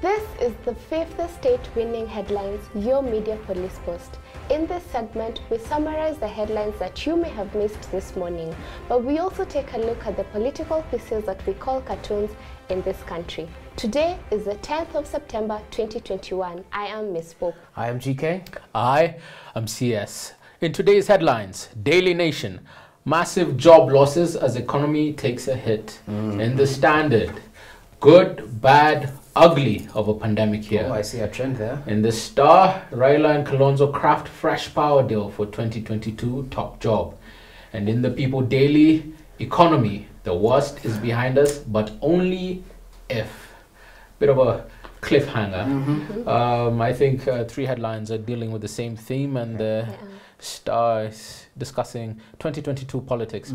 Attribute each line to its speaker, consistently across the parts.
Speaker 1: This is the fifth state-winning headlines, Your Media Police Post. In this segment, we summarize the headlines that you may have missed this morning, but we also take a look at the political pieces that we call cartoons in this country. Today is the 10th of September 2021. I am Miss Pope.
Speaker 2: I am GK.
Speaker 3: I am CS. In today's headlines, Daily Nation, massive job losses as economy takes a hit. In the Standard, good, bad, ugly of a pandemic here.
Speaker 2: Oh, I see a trend there.
Speaker 3: In the Star, Raila and Kalonzo craft fresh power deal for 2022 top job. And in the People Daily, economy, the worst is behind us, but only if. Bit of a cliffhanger. I think three headlines are dealing with the same theme, and the Star is discussing 2022 politics.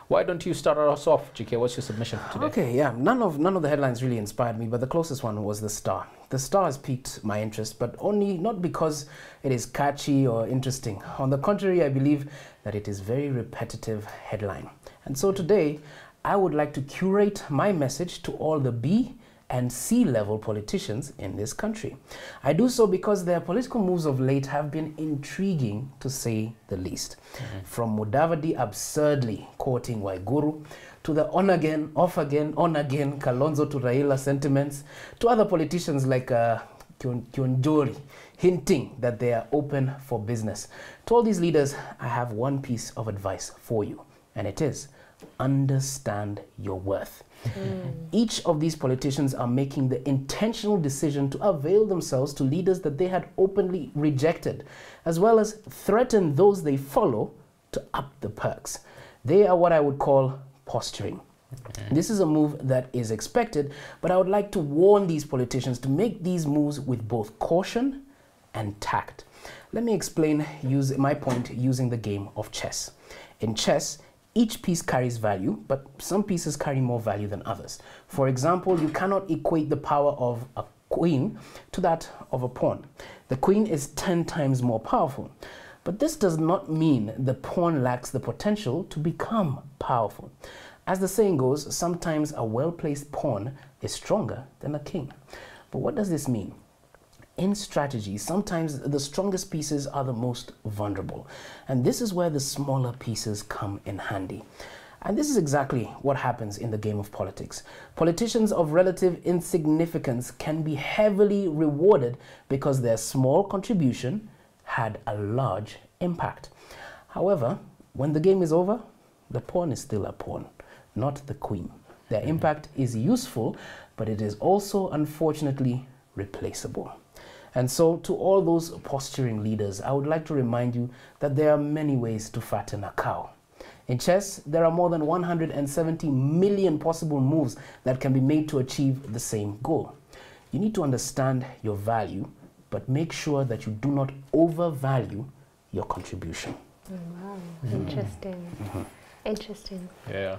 Speaker 3: Why don't you start us off, GK? What's your submission for today?
Speaker 2: Okay, yeah, none of the headlines really inspired me, but the closest one was the Star. The Star has piqued my interest, but only not because it is catchy or interesting. On the contrary, I believe that it is very repetitive headline. And so today, I would like to curate my message to all the B and C-level politicians in this country. I do so because their political moves of late have been intriguing, to say the least. From Mudavadi absurdly quoting Waiguru, to the on again, off again, on again, Kalonzo to Raila sentiments, to other politicians like Kionjori hinting that they are open for business. To all these leaders, I have one piece of advice for you, and it is, understand your worth. Each of these politicians are making the intentional decision to avail themselves to leaders that they had openly rejected, as well as threaten those they follow to up the perks. They are what I would call posturing. This is a move that is expected, but I would like to warn these politicians to make these moves with both caution and tact. Let me explain my point using the game of chess. In chess, each piece carries value, but some pieces carry more value than others. For example, you cannot equate the power of a queen to that of a pawn. The queen is 10 times more powerful, but this does not mean the pawn lacks the potential to become powerful. As the saying goes, sometimes a well-placed pawn is stronger than a king. But what does this mean? In strategy, sometimes the strongest pieces are the most vulnerable. And this is where the smaller pieces come in handy. And this is exactly what happens in the game of politics. Politicians of relative insignificance can be heavily rewarded because their small contribution had a large impact. However, when the game is over, the pawn is still a pawn, not the queen. Their impact is useful, but it is also, unfortunately, replaceable. And so, to all those posturing leaders, I would like to remind you that there are many ways to fatten a cow. In chess, there are more than 170 million possible moves that can be made to achieve the same goal. You need to understand your value, but make sure that you do not overvalue your contribution.
Speaker 1: Wow, interesting. Interesting.
Speaker 3: Yeah.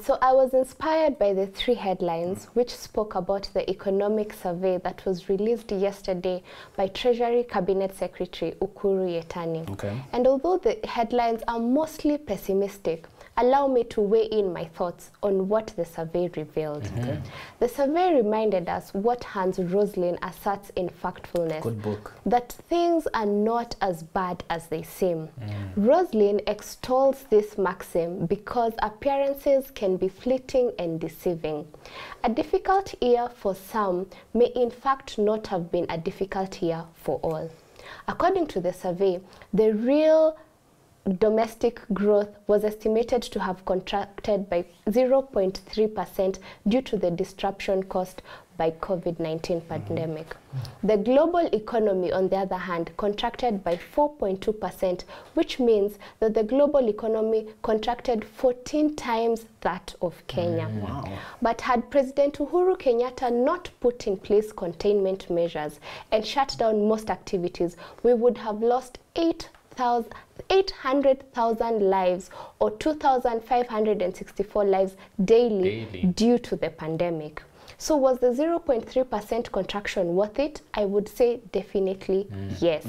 Speaker 1: So I was inspired by the three headlines which spoke about the economic survey that was released yesterday by Treasury Cabinet Secretary Ukuru Yetani. And although the headlines are mostly pessimistic, allow me to weigh in my thoughts on what the survey revealed. The survey reminded us what Hans Rosling asserts in Factfulness.
Speaker 2: Good book.
Speaker 1: That things are not as bad as they seem. Rosling extols this maxim because appearances can be fleeting and deceiving. A difficult year for some may in fact not have been a difficult year for all. According to the survey, the real domestic growth was estimated to have contracted by 0.3% due to the disruption caused by COVID-19 pandemic. The global economy, on the other hand, contracted by 4.2%, which means that the global economy contracted 14 times that of Kenya. But had President Uhuru Kenyatta not put in place containment measures and shut down most activities, we would have lost 800,000 lives, or 2,564 lives daily due to the pandemic. So was the 0.3% contraction worth it? I would say definitely yes.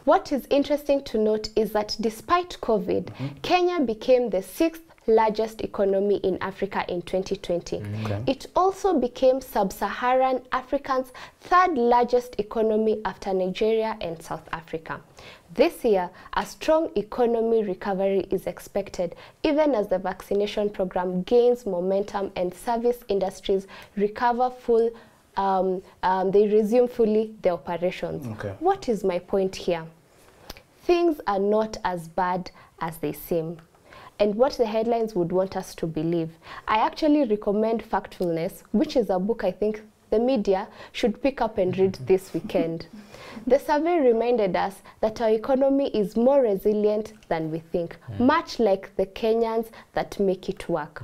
Speaker 1: What is interesting to note is that despite COVID, Kenya became the 6th largest economy in Africa in 2020.
Speaker 2: Okay.
Speaker 1: It also became Sub-Saharan Africa's third largest economy after Nigeria and South Africa. This year, a strong economy recovery is expected, even as the vaccination program gains momentum and service industries recover they resume fully their operations.
Speaker 2: Okay.
Speaker 1: What is my point here? Things are not as bad as they seem, and what the headlines would want us to believe. I actually recommend Factfulness, which is a book I think the media should pick up and read this weekend. The survey reminded us that our economy is more resilient than we think, much like the Kenyans that make it work.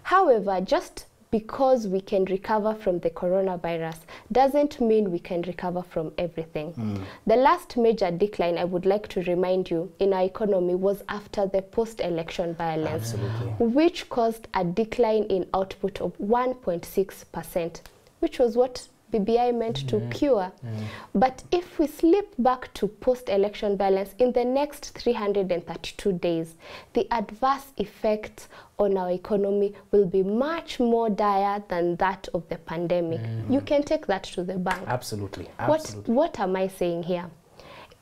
Speaker 1: However, just because we can recover from the coronavirus doesn't mean we can recover from everything. The last major decline, I would like to remind you, in our economy was after the post-election violence, which caused a decline in output of 1.6%, which was what BBI meant to cure. But if we slip back to post-election violence in the next 332 days, the adverse effects on our economy will be much more dire than that of the pandemic. You can take that to the bank.
Speaker 2: Absolutely.
Speaker 1: What am I saying here?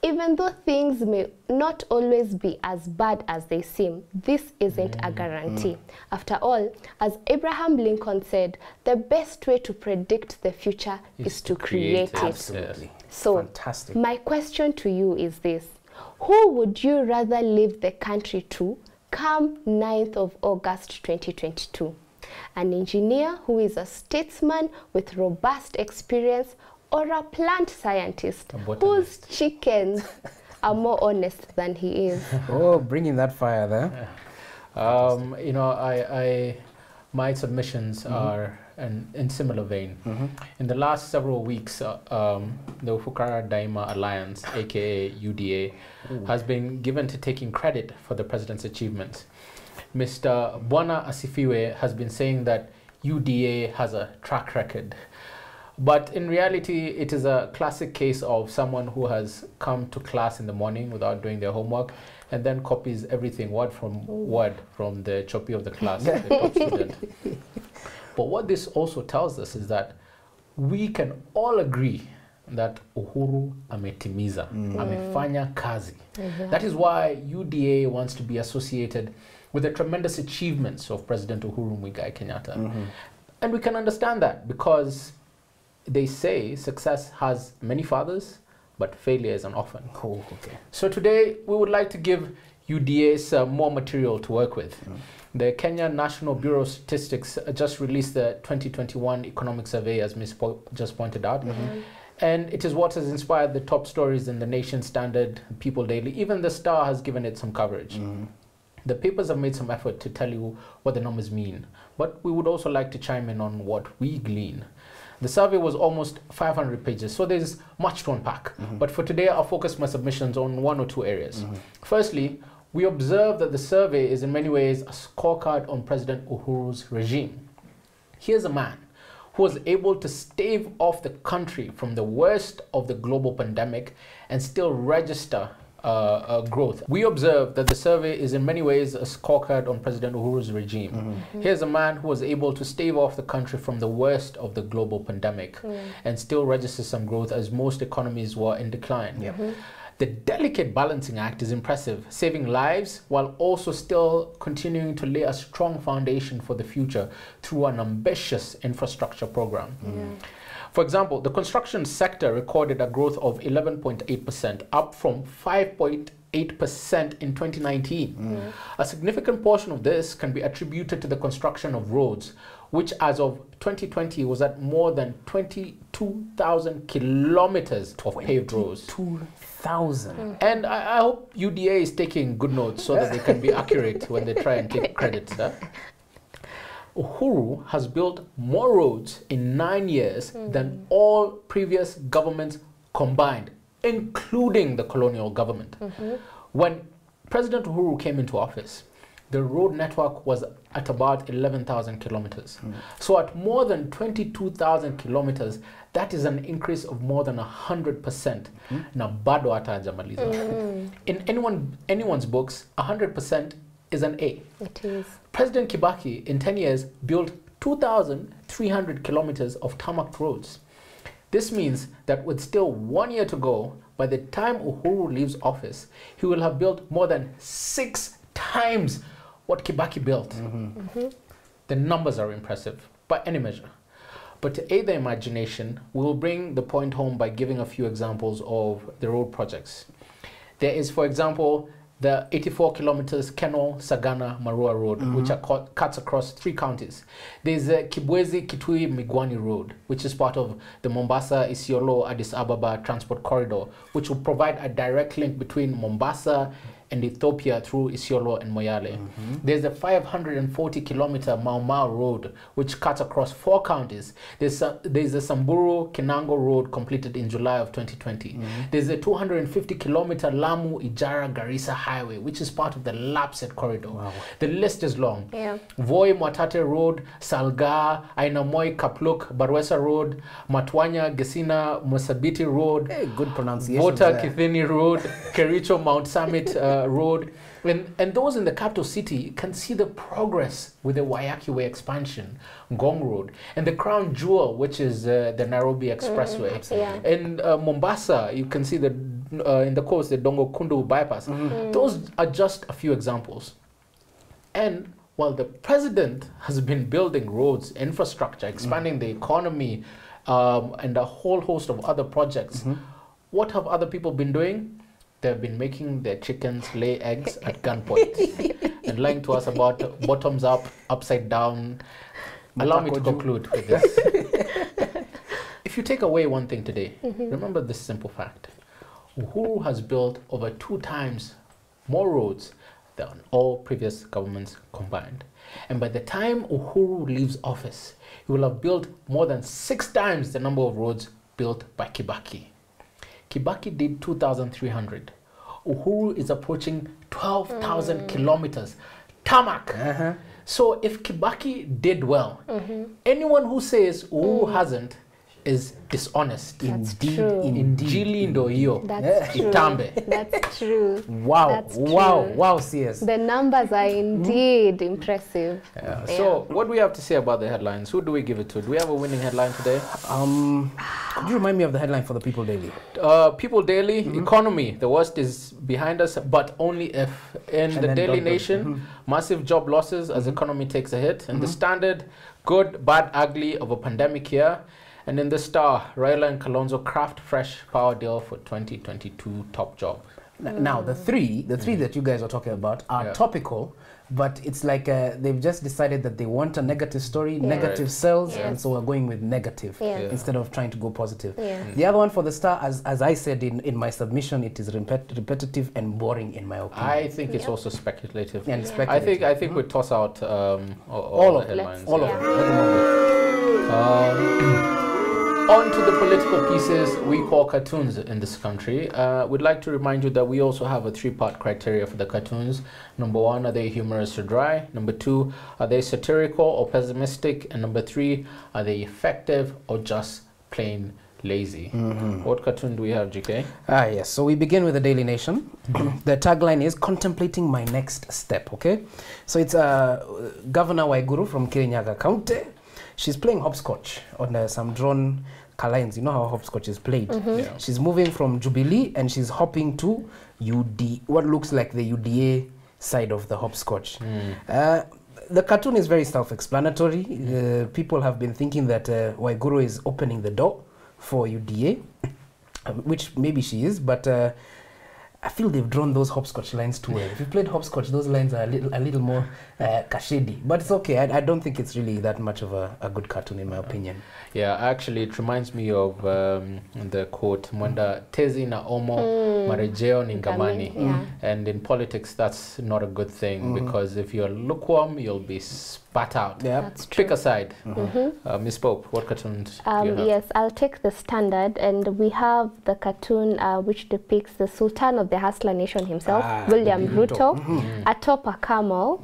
Speaker 1: Even though things may not always be as bad as they seem, this isn't a guarantee. After all, as Abraham Lincoln said, the best way to predict the future is to create it.
Speaker 2: Absolutely.
Speaker 1: So,
Speaker 2: fantastic.
Speaker 1: My question to you is this. Who would you rather leave the country to come 9th of August 2022? An engineer who is a statesman with robust experience, or a plant scientist whose chickens are more honest than he is?
Speaker 2: Oh, bringing that fire there.
Speaker 3: You know, my submissions are in similar vein. In the last several weeks, the Ufukara Daima Alliance, aka UDA, has been given to taking credit for the president's achievements. Mr. Bwana Asifiwe has been saying that UDA has a track record. But in reality, it is a classic case of someone who has come to class in the morning without doing their homework and then copies everything word from word from the choppy of the class, the top student. But what this also tells us is that we can all agree that Uhuru ametimiza, amefanya kazi. That is why UDA wants to be associated with the tremendous achievements of President Uhuru Muigai Kenyatta. And we can understand that because they say success has many fathers, but failure is an orphan. So today, we would like to give UDA some more material to work with. The Kenya National Bureau of Statistics just released the 2021 economic survey, as Ms. just pointed out. And it is what has inspired the top stories in the Nation, Standard, People Daily. Even the Star has given it some coverage. The papers have made some effort to tell you what the numbers mean, but we would also like to chime in on what we glean. The survey was almost 500 pages, so there's much to unpack. But for today, I'll focus my submissions on one or two areas. Firstly, we observe that the survey is in many ways a scorecard on President Uhuru's regime. Here's a man who was able to stave off the country from the worst of the global pandemic and still register growth. We observe that the survey is in many ways a scorecard on President Uhuru's regime. Here's a man who was able to stave off the country from the worst of the global pandemic and still register some growth as most economies were in decline. The delicate balancing act is impressive, saving lives while also still continuing to lay a strong foundation for the future through an ambitious infrastructure program. For example, the construction sector recorded a growth of 11.8%, up from 5.8% in 2019. A significant portion of this can be attributed to the construction of roads, which as of 2020 was at more than 22,000 kilometers of paved roads.
Speaker 2: 22,000.
Speaker 3: And I hope UDA is taking good notes so that they can be accurate when they try and take credit. Uhuru has built more roads in 9 years than all previous governments combined, including the colonial government. When President Uhuru came into office, the road network was at about 11,000 kilometers. So at more than 22,000 kilometers, that is an increase of more than 100%. Na bado hata hajamaliza. In anyone's books, 100% is an A.
Speaker 1: It is.
Speaker 3: President Kibaki, in 10 years, built 2,300 kilometers of tarmac roads. This means that with still 1 year to go, by the time Uhuru leaves office, he will have built more than 6 times what Kibaki built. The numbers are impressive by any measure. But to aid the imagination, we will bring the point home by giving a few examples of the road projects. There is, for example, the 84 kilometers Keno Sagana Marua Road, which cuts across 3 counties. There's the Kibwezi Kitui Migwani Road, which is part of the Mombasa Isiolo Addis Ababa Transport Corridor, which will provide a direct link between Mombasa and Ethiopia through Isiolo and Moyale. There's the 540 kilometer Mau Mau Road, which cuts across 4 counties. There's the Samburu Kinango Road, completed in July of 2020. There's the 250 kilometer Lamu Ijara Garissa Highway, which is part of the Lapset Corridor. The list is long. Voi Mwatate Road, Salga, Ainamoi Kapluk, Barwesa Road, Matwanya Gesina Musabiti Road,
Speaker 2: good pronunciation.
Speaker 3: Vota Kithini Road, Kericho Mount Summit Road. And those in the capital city can see the progress with the Waiyaki Way expansion, Ngong Road, and the crown jewel, which is the Nairobi Expressway. In Mombasa, you can see the in the coast, the Dongo Kundu bypass. Those are just a few examples. And while the president has been building roads, infrastructure, expanding the economy, and a whole host of other projects, what have other people been doing? They've been making their chickens lay eggs at gunpoint and lying to us about bottoms up, upside down. Allow me to conclude with this. If you take away one thing today, remember this simple fact. Uhuru has built over 2 times more roads than all previous governments combined. And by the time Uhuru leaves office, he will have built more than 6 times the number of roads built by Kibaki. Kibaki did 2,300. Uhuru is approaching 12,000 kilometers. Tarmac. So if Kibaki did well, anyone who says Uhuru hasn't is dishonest.
Speaker 1: That's true.
Speaker 3: Indeed.
Speaker 1: That's true.
Speaker 3: Itambe.
Speaker 1: That's true.
Speaker 2: Wow.
Speaker 1: That's
Speaker 2: Wow.
Speaker 1: true.
Speaker 2: Wow, CS.
Speaker 1: The numbers are indeed impressive.
Speaker 3: So what do we have to say about the headlines? Who do we give it to? Do we have a winning headline today?
Speaker 2: Could you remind me of the headline for the People Daily?
Speaker 3: People Daily, economy. The worst is behind us, but only if. In the Daily Nation, massive job losses as economy takes a hit. And the Standard, good, bad, ugly of a pandemic here. And in the Star, Raila and Kalonzo craft fresh power deal for 2022 top job.
Speaker 2: Now, the three that you guys are talking about are topical, but it's like they've just decided that they want a negative story, negative sells, and so we're going with negative instead of trying to go positive. The other one for the Star, as I said in my submission, it is repetitive and boring in my opinion.
Speaker 3: I think it's also speculative.
Speaker 2: And speculative.
Speaker 3: I think we toss out all
Speaker 2: of
Speaker 3: the headlines.
Speaker 2: All of them.
Speaker 3: On to the political pieces we call cartoons in this country. We'd like to remind you that we also have a 3-part criteria for the cartoons. Number 1, are they humorous or dry? Number 2, are they satirical or pessimistic? And number 3, are they effective or just plain lazy? What cartoon do we have, GK?
Speaker 2: Yes, so we begin with the Daily Nation. The tagline is contemplating my next step, okay? So it's Governor Waiguru from Kirinyaga County. She's playing hopscotch on some drawn lines. You know how hopscotch is played. She's moving from Jubilee and she's hopping to what looks like the UDA side of the hopscotch. The cartoon is very self-explanatory. People have been thinking that Waiguru is opening the door for UDA, which maybe she is, but I feel they've drawn those hopscotch lines too well. If you played hopscotch, those lines are a little more cashedy. But it's okay. I don't think it's really that much of a good cartoon in my opinion.
Speaker 3: Yeah, actually, it reminds me of the quote, Mwenda tezi na omo marejeo ningamani. And in politics, that's not a good thing because if you're lukewarm, you'll be spat out.
Speaker 1: That's true.
Speaker 3: Pick a side. Miss Pope, what cartoons do you have?
Speaker 1: Yes, I'll take the Standard, and we have the cartoon which depicts the Sultan of the Hustler Nation himself, William Ruto, atop a camel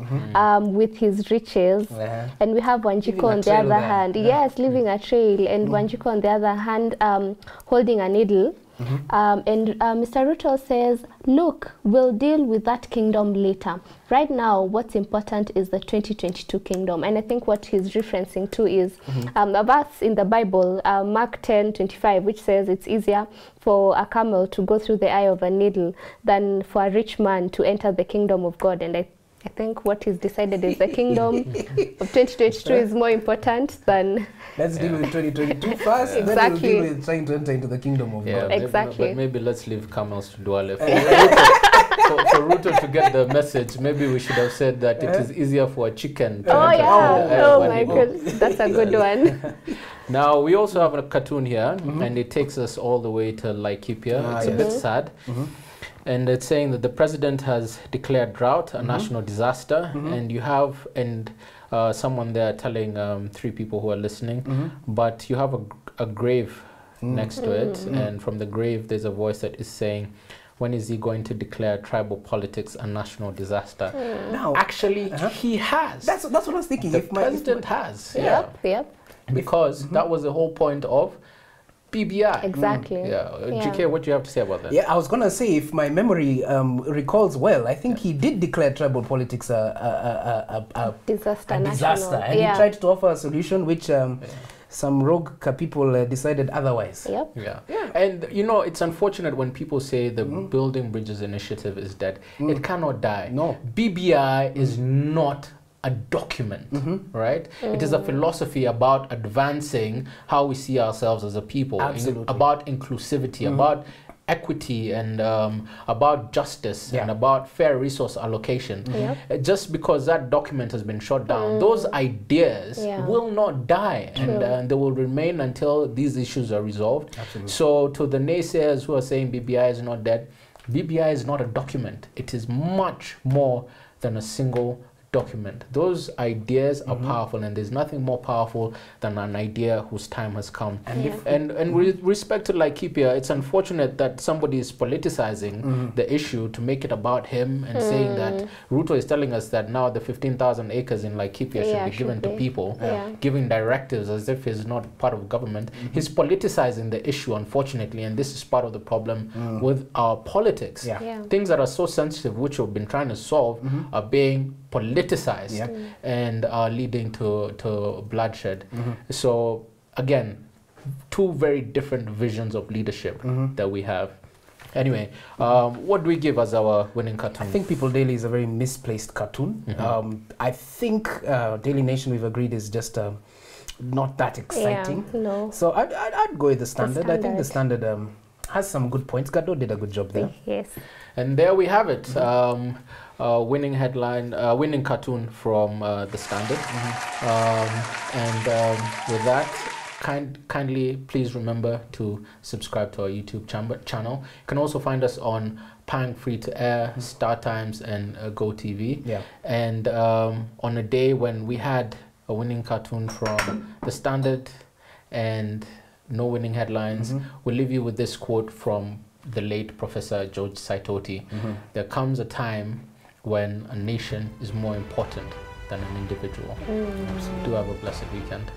Speaker 1: with his riches, and we have Wanjiku on the other hand, leaving a trail, and Wanjiku on the other hand holding a needle. And Mr. Ruto says, look, we'll deal with that kingdom later. Right now, what's important is the 2022 kingdom. And I think what he's referencing to is a verse in the Bible, Mark 10:25, which says it's easier for a camel to go through the eye of a needle than for a rich man to enter the kingdom of God. And I think what he's decided is the kingdom of 2022 is more important than...
Speaker 2: Let's deal with 2022 first,
Speaker 1: Exactly.
Speaker 2: then we'll deal with trying to enter into the kingdom of God.
Speaker 1: Exactly.
Speaker 3: But maybe let's leave camels to Duale. For Ruto to get the message, maybe we should have said that it is easier for a chicken to enter
Speaker 1: Oh my goodness, that's a good one.
Speaker 3: Now, we also have a cartoon here, and it takes us all the way to Laikipia. It's a bit sad. And it's saying that the president has declared drought a national disaster, and you have someone there telling 3 people who are listening, but you have a grave next to it, and from the grave there's a voice that is saying, when is he going to declare tribal politics a national disaster?
Speaker 2: Now,
Speaker 3: actually, he has.
Speaker 2: That's what I was thinking.
Speaker 3: The president has.
Speaker 1: Yep.
Speaker 3: Because that was the whole point of PBI.
Speaker 1: Exactly.
Speaker 3: GK, what do you have to say about that?
Speaker 2: Yeah, I was going to say, if my memory recalls well, I think he did declare tribal politics a disaster. And he tried to offer a solution which some rogue people decided otherwise.
Speaker 3: And you know, it's unfortunate when people say the Building Bridges initiative is dead. It cannot die. No. BBI is not a document, right? It is a philosophy about advancing how we see ourselves as a people, about inclusivity, about equity, and about justice, and about fair resource allocation. Just because that document has been shot down, those ideas will not die, and they will remain until these issues are resolved. So to the naysayers who are saying BBI is not dead, BBI is not a document. It is much more than a single document. Those ideas are powerful, and there's nothing more powerful than an idea whose time has come. And with respect to Laikipia, it's unfortunate that somebody is politicizing the issue to make it about him and saying that Ruto is telling us that now the 15,000 acres in Laikipia should be given to people, giving directives as if he's not part of government. He's politicizing the issue, unfortunately, and this is part of the problem with our politics. Things that are so sensitive, which we've been trying to solve, are being politicized and are leading to bloodshed. So again, 2 very different visions of leadership that we have. Anyway, what do we give as our winning cartoon?
Speaker 2: I think People Daily is a very misplaced cartoon. I think Daily Nation, we've agreed, is just not that exciting. So I'd go with the Standard. I think the Standard has some good points. Gado did a good job there.
Speaker 1: Yes.
Speaker 3: And there we have it. Winning headline, winning cartoon from the Standard. With that, kindly please remember to subscribe to our YouTube channel. You can also find us on Pang Free to Air, Star Times, and GoTV. And on a day when we had a winning cartoon from the Standard and no winning headlines, we'll leave you with this quote from the late Professor George Saitoti. There comes a time when a nation is more important than an individual. So do have a blessed weekend.